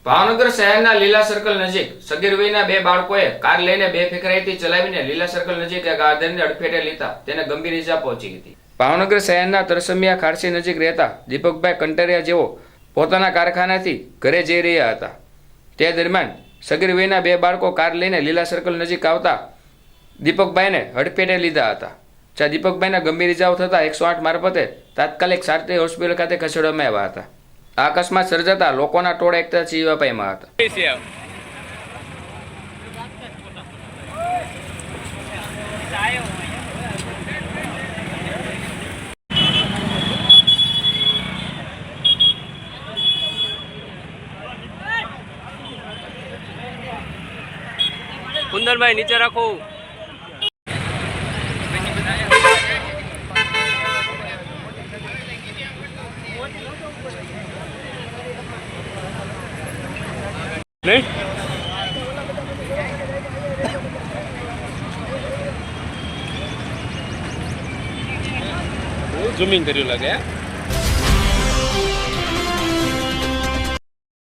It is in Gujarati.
ભાવનગર શહેરના લીલા સર્કલ નજીક સગીર વયના બે બાળકોએ કાર લઈને બેફિકરાઈથી ચલાવીને લીલા સર્કલ નજીક એક આધેડને અડફેટે લીધા તેને ગંભીર ઈજા પહોંચી હતી। ભાવનગર શહેરના તરસમિયા ખારસી નજીક રહેતા દીપકભાઈ કંટરિયા જેઓ પોતાના કારખાનાથી ઘરે જઈ રહ્યા હતા। તે દરમિયાન સગીર વયના બે બાળકો કાર લઈને લીલા સર્કલ નજીક આવતા દીપકભાઈને અડફેટે લીધા હતા, જ્યાં દીપકભાઈના ગંભીર ઈજાઓ થતાં 108 મારફતે તાત્કાલિક સારથી હોસ્પિટલ ખાતે ખસેડવામાં આવ્યા હતા। આ અકસ્માત સર્જાતા લોકોના ટોળા એકઠા થવા પામ્યા હતા। કુંદનભાઈ નીચે રાખો। નહીં ઝૂમિંગ કર્યું લાગે।